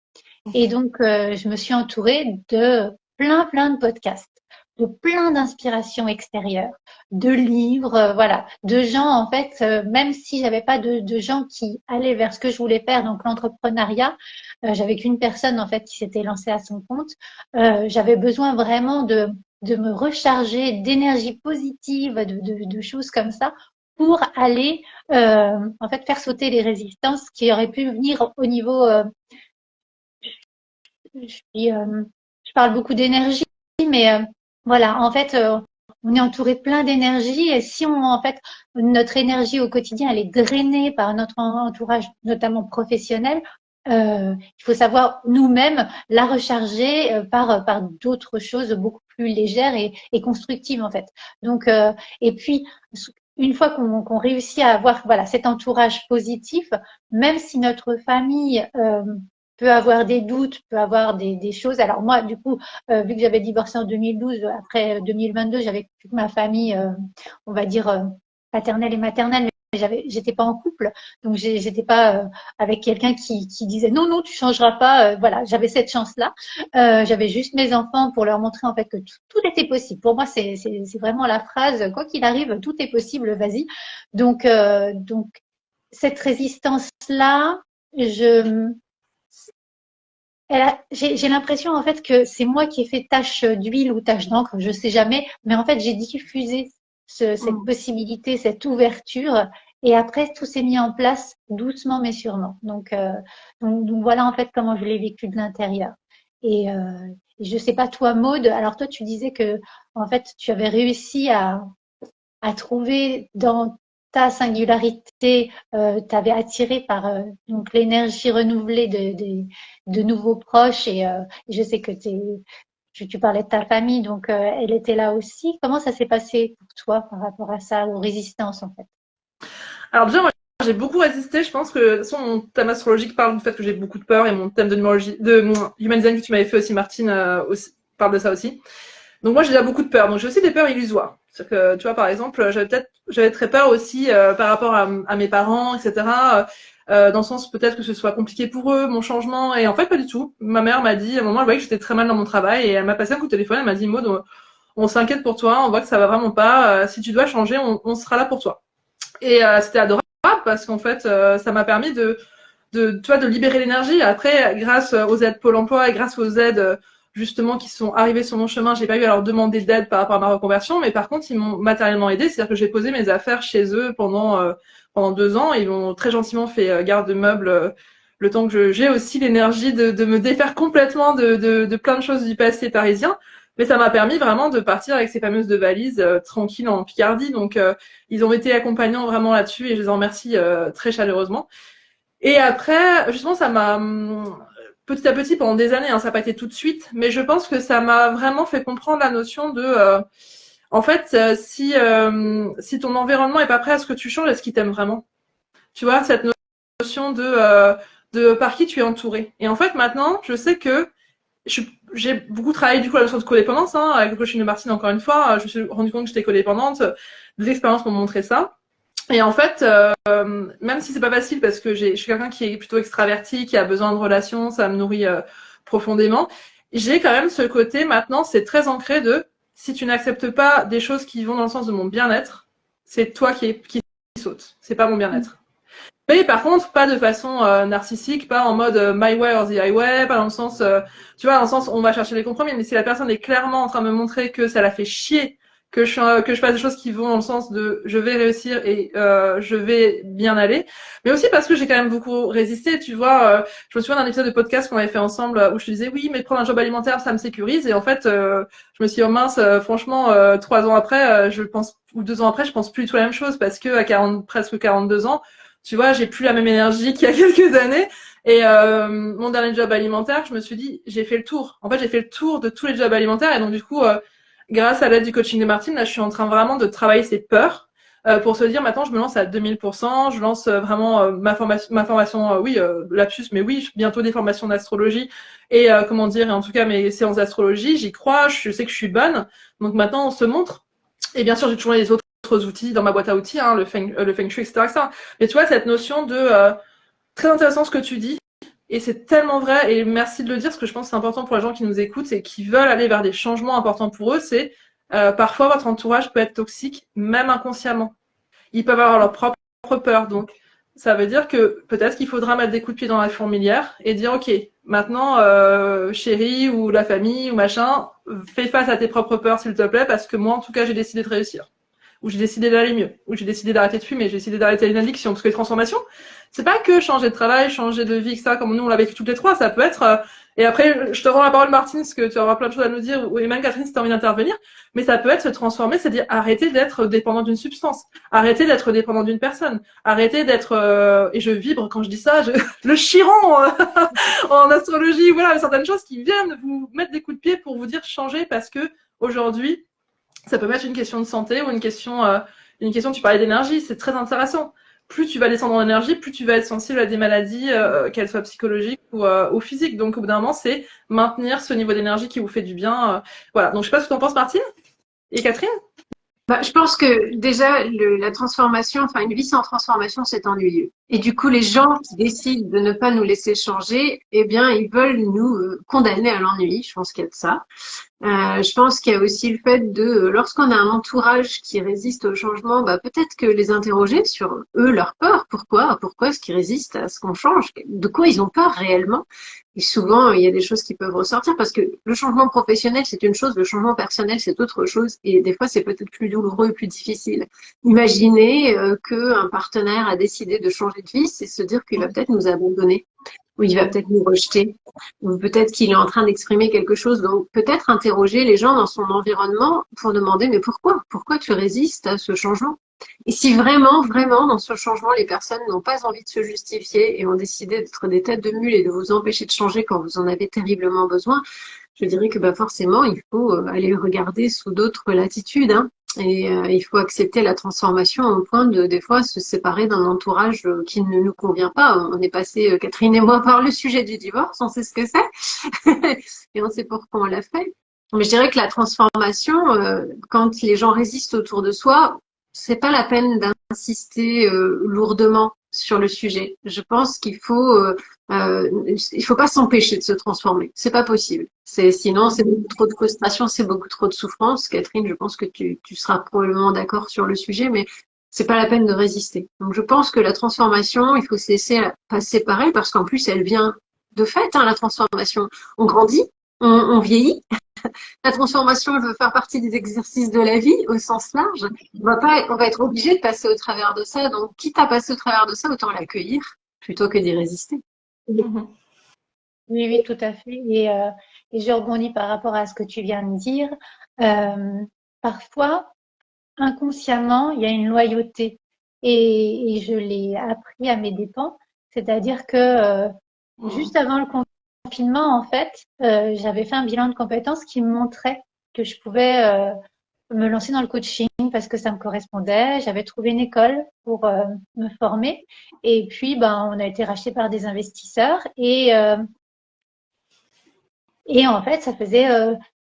Et donc, je me suis entourée de plein de podcasts, de plein d'inspirations extérieures, de livres, voilà, de gens en fait, même si j'avais pas de gens qui allaient vers ce que je voulais faire, donc l'entrepreneuriat, j'avais qu'une personne en fait qui s'était lancée à son compte. J'avais besoin vraiment de me recharger d'énergie positive, de choses comme ça pour aller en fait faire sauter les résistances qui auraient pu venir au niveau je parle beaucoup d'énergie, mais voilà, en fait, on est entouré de plein d'énergie et si en fait, notre énergie au quotidien, elle est drainée par notre entourage, notamment professionnel, il faut savoir nous-mêmes la recharger par d'autres choses beaucoup plus légères et constructives en fait. Donc, et puis une fois qu'on réussit à avoir voilà cet entourage positif, même si notre famille peut avoir des doutes, peut avoir des choses. Alors moi, du coup, vu que j'avais divorcé en 2012, après 2022, j'avais plus que ma famille, on va dire paternelle et maternelle, mais j'étais pas en couple, donc j'étais pas avec quelqu'un qui disait non, non, tu changeras pas. Voilà, j'avais cette chance-là. J'avais juste mes enfants pour leur montrer en fait que tout était possible. Pour moi, c'est vraiment la phrase quoi qu'il arrive, tout est possible, vas-y. Donc cette résistance-là, j'ai l'impression en fait que c'est moi qui ai fait tache d'huile ou tache d'encre, je sais jamais, mais en fait j'ai diffusé cette possibilité, cette ouverture, et après tout s'est mis en place doucement mais sûrement. Donc voilà en fait comment je l'ai vécu de l'intérieur. Et je sais pas toi Maude, alors toi tu disais que en fait tu avais réussi à trouver dans ta singularité, t'avais attiré par donc l'énergie renouvelée de nouveaux proches et je sais que tu parlais de ta famille, donc elle était là aussi. Comment ça s'est passé pour toi par rapport à ça, aux résistances en fait? Alors déjà, moi, j'ai beaucoup résisté. Je pense que mon thème astrologique parle du fait que j'ai beaucoup de peur et mon thème de numérologie, de mon human design que tu m'avais fait aussi, Martine, aussi, parle de ça aussi. Donc moi, j'ai déjà beaucoup de peur. Donc j'ai aussi des peurs illusoires. C'est-à-dire que, tu vois, par exemple, j'avais très peur aussi par rapport à mes parents, etc. Dans le sens peut-être que ce soit compliqué pour eux, mon changement. Et en fait, pas du tout. Ma mère m'a dit, à un moment, elle voyait que j'étais très mal dans mon travail et elle m'a passé un coup de téléphone. Elle m'a dit, Maud, on s'inquiète pour toi, on voit que ça va vraiment pas. Si tu dois changer, on sera là pour toi. Et c'était adorable parce qu'en fait, ça m'a permis tu vois, de libérer l'énergie. Après, grâce aux aides Pôle emploi et grâce aux aides justement qui sont arrivées sur mon chemin, j'ai pas eu à leur demander d'aide par rapport à ma reconversion, mais par contre, ils m'ont matériellement aidé. C'est-à-dire que j'ai posé mes affaires chez eux pendant 2 ans. Ils m'ont très gentiment fait garde de meubles le temps que j'ai aussi l'énergie de me défaire complètement de plein de choses du passé parisien. Mais ça m'a permis vraiment de partir avec ces fameuses 2 valises tranquilles en Picardie. Donc, ils ont été accompagnants vraiment là-dessus et je les en remercie très chaleureusement. Et après, justement, ça m'a petit à petit pendant des années, hein, ça n'a pas été tout de suite, mais je pense que ça m'a vraiment fait comprendre la notion de, en fait, si ton environnement est pas prêt à ce que tu changes, est-ce qu'il t'aime vraiment? Tu vois, cette notion de par qui tu es entouré. Et en fait, maintenant, je sais que j'ai beaucoup travaillé du coup la notion de codépendance, hein, avec le coaching de Martine encore une fois. Je me suis rendu compte que j'étais codépendante. Des expériences m'ont montré ça. Et en fait, même si c'est pas facile parce que je suis quelqu'un qui est plutôt extraverti, qui a besoin de relations, ça me nourrit profondément. J'ai quand même ce côté maintenant, c'est très ancré de si tu n'acceptes pas des choses qui vont dans le sens de mon bien-être, c'est toi qui saute. C'est pas mon bien-être. Mais par contre, pas de façon narcissique, pas en mode my way or the highway, pas dans le sens, tu vois, dans le sens on va chercher des compromis. Mais si la personne est clairement en train de me montrer que ça la fait chier, que je fasse des choses qui vont dans le sens de je vais réussir et je vais bien aller, mais aussi parce que j'ai quand même beaucoup résisté. Tu vois, je me souviens d'un épisode de podcast qu'on avait fait ensemble où je te disais oui, mais prendre un job alimentaire, ça me sécurise. Et en fait, je me suis dit oh mince, franchement, 3 ans après, je pense ou 2 ans après, je pense plus du tout la même chose parce que à presque 42 ans. Tu vois, j'ai plus la même énergie qu'il y a quelques années. Et mon dernier job alimentaire, je me suis dit, j'ai fait le tour. En fait, j'ai fait le tour de tous les jobs alimentaires. Et donc, du coup, grâce à l'aide du coaching de Martine, là, je suis en train vraiment de travailler ces peurs pour se dire, maintenant, je me lance à 2000%. Je lance vraiment ma formation, oui, lapsus, mais oui, bientôt des formations d'astrologie. Et comment dire, et en tout cas, mes séances d'astrologie, j'y crois, je sais que je suis bonne. Donc maintenant, on se montre. Et bien sûr, j'ai toujours les autres outils dans ma boîte à outils, hein, le feng shui, etc. Mais tu vois, cette notion de très intéressant ce que tu dis, et c'est tellement vrai, et merci de le dire, parce que je pense que c'est important pour les gens qui nous écoutent et qui veulent aller vers des changements importants pour eux, c'est parfois votre entourage peut être toxique, même inconsciemment. Ils peuvent avoir leur propre peur, donc ça veut dire que peut-être qu'il faudra mettre des coups de pied dans la fourmilière et dire ok, maintenant chérie ou la famille ou machin, fais face à tes propres peurs s'il te plaît, parce que moi en tout cas j'ai décidé de réussir. Ou j'ai décidé d'aller mieux, ou j'ai décidé d'arrêter de fumer, j'ai décidé d'arrêter une addiction, parce que les transformations, c'est pas que changer de travail, changer de vie, etc., comme nous on l'a vécu toutes les trois, ça peut être, et après, je te rends la parole Martine, parce que tu auras plein de choses à nous dire, ou même Catherine si tu as envie d'intervenir, mais ça peut être se transformer, c'est-à-dire arrêter d'être dépendant d'une substance, arrêter d'être dépendant d'une personne, arrêter d'être, et je vibre quand je dis ça, le chiron en astrologie, voilà, certaines choses qui viennent vous mettre des coups de pied pour vous dire changer, parce que aujourd'hui, ça peut être une question de santé ou une question, tu parlais d'énergie, c'est très intéressant. Plus tu vas descendre en énergie, plus tu vas être sensible à des maladies, qu'elles soient psychologiques ou physiques. Donc, au bout d'un moment, c'est maintenir ce niveau d'énergie qui vous fait du bien. Voilà. Donc, je sais pas ce que tu en penses, Martine et Catherine. Je pense que déjà, la transformation, enfin une vie sans transformation, c'est ennuyeux. Et du coup, les gens qui décident de ne pas nous laisser changer, eh bien, ils veulent nous condamner à l'ennui. Je pense qu'il y a de ça. Je pense qu'il y a aussi le fait de, lorsqu'on a un entourage qui résiste au changement, peut-être que les interroger sur eux, leur peur. Pourquoi est-ce qu'ils résistent à ce qu'on change? De quoi ils ont peur réellement? Et souvent, il y a des choses qui peuvent ressortir parce que le changement professionnel, c'est une chose, le changement personnel, c'est autre chose. Et des fois, c'est peut-être plus douloureux et plus difficile. Imaginez qu'un partenaire a décidé de changer de vie, c'est se dire qu'il va peut-être nous abandonner, ou il va peut-être nous rejeter, ou peut-être qu'il est en train d'exprimer quelque chose. Donc, peut-être interroger les gens dans son environnement pour demander, mais pourquoi? Pourquoi tu résistes à ce changement? Et si vraiment, vraiment, dans ce changement, les personnes n'ont pas envie de se justifier et ont décidé d'être des têtes de mule et de vous empêcher de changer quand vous en avez terriblement besoin, je dirais que forcément, il faut aller regarder sous d'autres latitudes, hein. il faut accepter la transformation au point de, des fois, se séparer d'un entourage qui ne nous convient pas. On est passé, Catherine et moi, par le sujet du divorce, on sait ce que c'est, et on sait pourquoi on l'a fait. Mais je dirais que la transformation, quand les gens résistent autour de soi, c'est pas la peine d'insister lourdement sur le sujet. Je pense il faut pas s'empêcher de se transformer. C'est pas possible. Sinon, c'est beaucoup trop de frustration, c'est beaucoup trop de souffrance. Catherine, je pense que tu seras probablement d'accord sur le sujet, mais c'est pas la peine de résister. Donc, je pense que la transformation, il faut se laisser passer par elle parce qu'en plus, elle vient de fait, hein, la transformation. On grandit, on vieillit. La transformation, elle veut faire partie des exercices de la vie au sens large. On va être obligé de passer au travers de ça. Donc, quitte à passer au travers de ça, autant l'accueillir plutôt que d'y résister. Mhm. Oui, oui, tout à fait. Et je rebondis par rapport à ce que tu viens de dire. Parfois, inconsciemment, il y a une loyauté. Et je l'ai appris à mes dépens. C'est-à-dire que juste avant le confinement, en fait, j'avais fait un bilan de compétences qui me montrait que je pouvais me lancer dans le coaching parce que ça me correspondait. J'avais trouvé une école pour me former. Et puis, on a été racheté par des investisseurs. Et en fait, ça faisait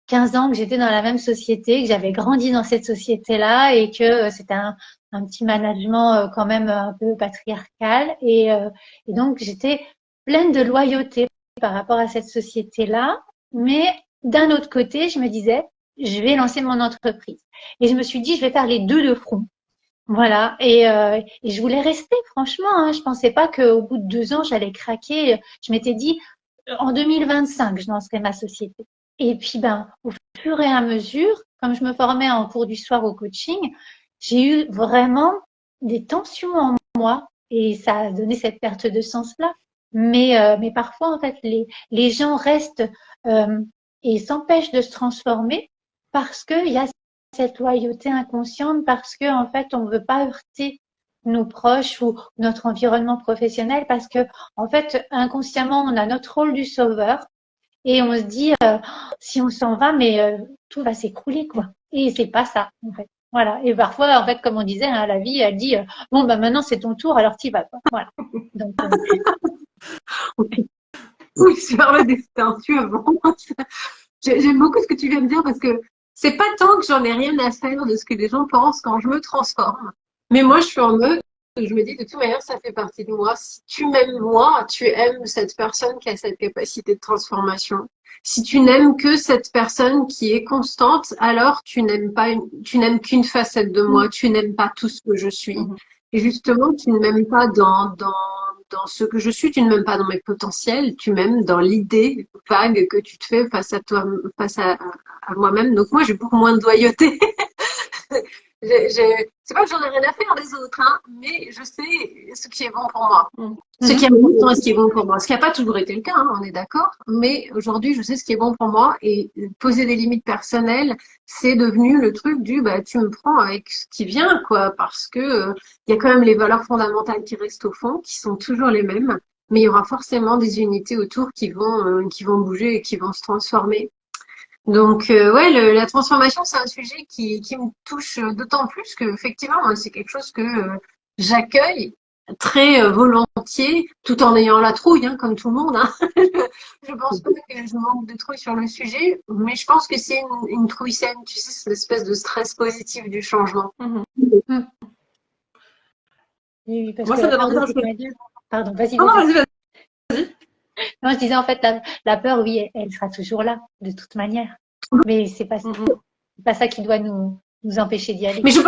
15 ans que j'étais dans la même société, que j'avais grandi dans cette société-là et que c'était un petit management quand même un peu patriarcal. Et donc, j'étais pleine de loyauté par rapport à cette société-là. Mais d'un autre côté, je me disais, je vais lancer mon entreprise. Et je me suis dit, je vais faire les deux de front. Voilà. Et je voulais rester, franchement. Hein. Je pensais pas qu'au bout de 2 ans, j'allais craquer. Je m'étais dit, en 2025, je lancerai ma société. Et puis, au fur et à mesure, comme je me formais en cours du soir au coaching, j'ai eu vraiment des tensions en moi et ça a donné cette perte de sens-là. Mais parfois, en fait, les gens restent et s'empêchent de se transformer parce qu'il y a cette loyauté inconsciente, parce que en fait, on ne veut pas heurter nos proches ou notre environnement professionnel parce que en fait inconsciemment on a notre rôle du sauveur et on se dit si on s'en va mais tout va s'écrouler quoi et c'est pas ça en fait voilà et parfois en fait comme on disait hein, la vie elle dit bon maintenant c'est ton tour alors t'y vas quoi voilà donc Oui, sur le destin, tu avances. J'aime beaucoup ce que tu viens de dire parce que c'est pas tant que j'en ai rien à faire de ce que les gens pensent quand je me transforme. Mais moi, je suis en mode, je me dis de toute manière, ça fait partie de moi. Si tu m'aimes moi, tu aimes cette personne qui a cette capacité de transformation. Si tu n'aimes que cette personne qui est constante, alors tu n'aimes qu'une facette de moi. Tu n'aimes pas tout ce que je suis. Et justement, tu ne m'aimes pas dans ce que je suis, tu ne m'aimes pas dans mes potentiels, tu m'aimes dans l'idée vague que tu te fais face à toi, face à moi-même. Donc moi, j'ai beaucoup moins de loyauté. C'est pas que j'en ai rien à faire des autres, hein, mais je sais ce qui est bon pour moi. Ce qui est important et ce qui est bon pour moi. Ce qui n'a pas toujours été le cas, hein, on est d'accord. Mais aujourd'hui, je sais ce qui est bon pour moi et poser des limites personnelles, c'est devenu le truc du tu me prends avec ce qui vient, quoi, parce que il y a quand même les valeurs fondamentales qui restent au fond, qui sont toujours les mêmes, mais il y aura forcément des unités autour qui vont bouger et qui vont se transformer. Donc ouais, la transformation, c'est un sujet qui me touche d'autant plus que effectivement, moi, c'est quelque chose que j'accueille très volontiers, tout en ayant la trouille, hein, comme tout le monde. Hein. Je pense pas que je manque de trouille sur le sujet, mais je pense que c'est une trouille saine, tu sais, c'est l'espèce de stress positif du changement. oui parce Moi, que ça la me peur demande de toute manière pardon vas-y Non, vas-y vas-y, vas-y. non je disais en fait la peur oui elle sera toujours là de toute manière mais c'est pas ça qui doit nous empêcher d'y aller Mais je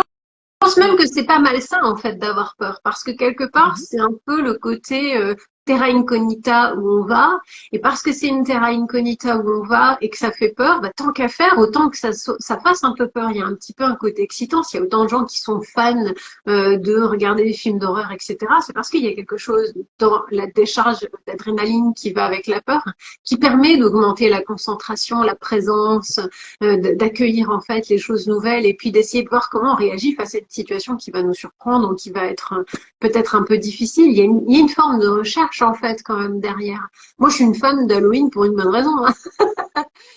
pense même que c'est pas malsain en fait d'avoir peur parce que quelque part c'est un peu le côté terra incognita où on va et parce que c'est une terra incognita où on va et que ça fait peur, tant qu'à faire autant que ça fasse un peu peur. Il y a un petit peu un côté excitant. S'il y a autant de gens qui sont fans de regarder des films d'horreur, etc., c'est parce qu'il y a quelque chose dans la décharge d'adrénaline qui va avec la peur qui permet d'augmenter la concentration, la présence, d'accueillir en fait les choses nouvelles et puis d'essayer de voir comment on réagit face à cette situation qui va nous surprendre ou qui va être peut-être un peu difficile. Il y a une forme de recherche en fait quand même derrière. Moi, je suis une fan d'Halloween pour une bonne raison. Hein.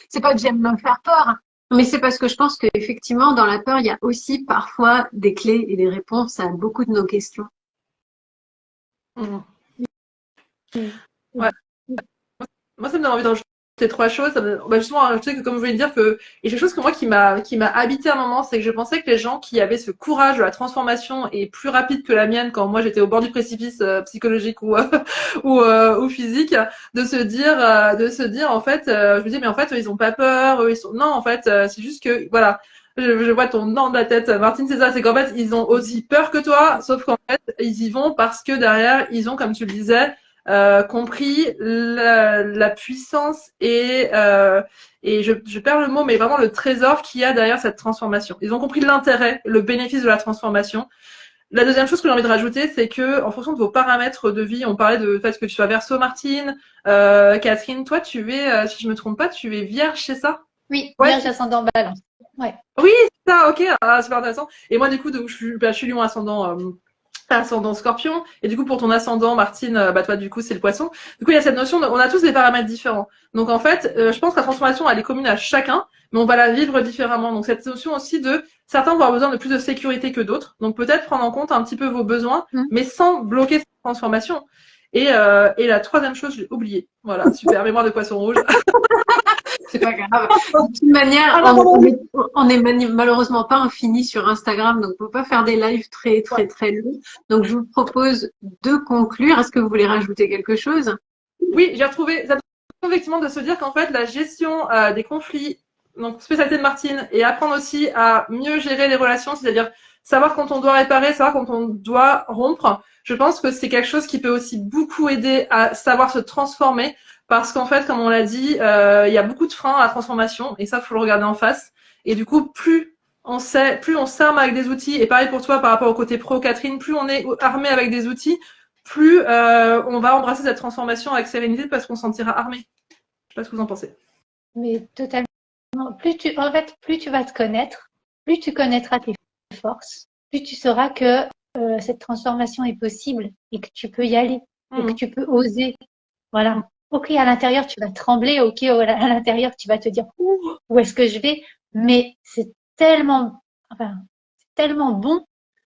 C'est pas que j'aime me faire peur, Mais c'est parce que je pense qu'effectivement, dans la peur, il y a aussi parfois des clés et des réponses à beaucoup de nos questions. Mhm. Ouais. Moi, ça me donne envie de rajouter 3 choses. Justement, rajouter que, comme je voulais dire, que et quelque chose que moi qui m'a habité un moment, c'est que je pensais que les gens qui avaient ce courage de la transformation est plus rapide que la mienne quand moi j'étais au bord du précipice psychologique ou physique, de se dire en fait, je me disais mais en fait ils ont pas peur, eux, ils sont non en fait c'est juste que voilà. Je vois ton nom de la tête, Martine, c'est ça, c'est qu'en fait, ils ont aussi peur que toi, sauf qu'en fait, ils y vont parce que derrière, ils ont, comme tu le disais, compris la puissance et je perds le mot, mais vraiment le trésor qu'il y a derrière cette transformation. Ils ont compris l'intérêt, le bénéfice de la transformation. La deuxième chose que j'ai envie de rajouter, c'est que en fonction de vos paramètres de vie, on parlait de fait que tu sois Verseau, Martine, Catherine, toi tu es, si je me trompe pas, tu es Vierge, c'est ça? Oui, Ouais. Vierge ascendant Balance. Ouais. Oui, c'est ça, ok, super intéressant. Et moi du coup, je suis Lion ascendant Scorpion, et du coup pour ton ascendant Martine, toi du coup c'est le Poisson. Du coup il y a cette notion on a tous des paramètres différents. Donc en fait, je pense que la transformation elle est commune à chacun, mais on va la vivre différemment. Donc cette notion aussi de certains vont avoir besoin de plus de sécurité que d'autres. Donc peut-être prendre en compte un petit peu vos besoins, mais sans bloquer cette transformation. Et la troisième chose, je l'ai oubliée. Voilà, super, mémoire de Poisson rouge. C'est pas grave. De toute manière, on est malheureusement pas infini sur Instagram, donc on peut pas faire des lives très, très, très longs. Donc, je vous propose de conclure. Est-ce que vous voulez rajouter quelque chose? Oui, j'ai retrouvé cette effectivement de se dire qu'en fait, la gestion des conflits, donc spécialité de Martine, et apprendre aussi à mieux gérer les relations, c'est-à-dire savoir quand on doit réparer, savoir quand on doit rompre. Je pense que c'est quelque chose qui peut aussi beaucoup aider à savoir se transformer. Parce qu'en fait, comme on l'a dit, il y a beaucoup de freins à la transformation et ça, faut le regarder en face. Et du coup, plus on s'arme avec des outils, et pareil pour toi par rapport au côté pro, Catherine, plus on est armé avec des outils, plus on va embrasser cette transformation avec sérénité parce qu'on se sentira armé. Je sais pas ce que vous en pensez. Mais totalement. Plus tu vas te connaître, plus tu connaîtras tes forces, plus tu sauras que cette transformation est possible et que tu peux y aller et que tu peux oser. Voilà. Ok, à l'intérieur, tu vas trembler. Ok, à l'intérieur, tu vas te dire où est-ce que je vais. Mais c'est tellement bon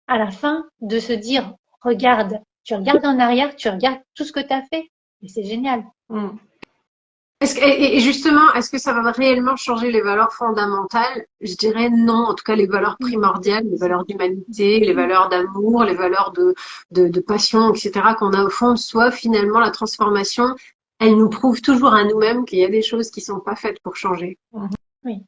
à la fin de se dire, regarde, tu regardes en arrière, tu regardes tout ce que tu as fait. Et c'est génial. Et justement, est-ce que ça va réellement changer les valeurs fondamentales? Je dirais non. En tout cas, les valeurs primordiales, les valeurs d'humanité, les valeurs d'amour, les valeurs de passion, etc. qu'on a au fond de soi. Finalement, la transformation, elle nous prouve toujours à nous-mêmes qu'il y a des choses qui sont pas faites pour changer. Oui.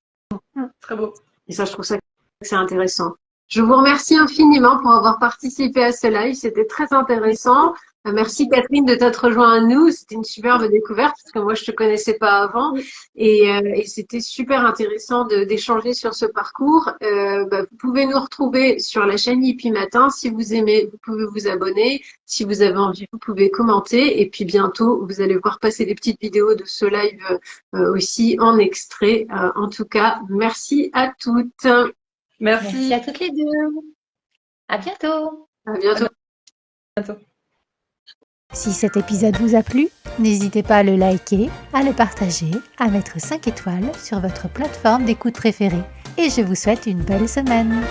Très beau. Et ça, je trouve ça que c'est intéressant. Je vous remercie infiniment pour avoir participé à ce live. C'était très intéressant. Merci Catherine de t'être rejoint à nous. C'était une superbe découverte parce que moi je te connaissais pas avant et c'était super intéressant d'échanger sur ce parcours. Vous pouvez nous retrouver sur la chaîne Hippie Matin. Si vous aimez, vous pouvez vous abonner. Si vous avez envie, vous pouvez commenter. Et puis bientôt, vous allez voir passer des petites vidéos de ce live aussi en extrait. En tout cas, merci à toutes. Merci à toutes les deux. À bientôt. À bientôt. À bientôt. Si cet épisode vous a plu, n'hésitez pas à le liker, à le partager, à mettre 5 étoiles sur votre plateforme d'écoute préférée. Et je vous souhaite une belle semaine.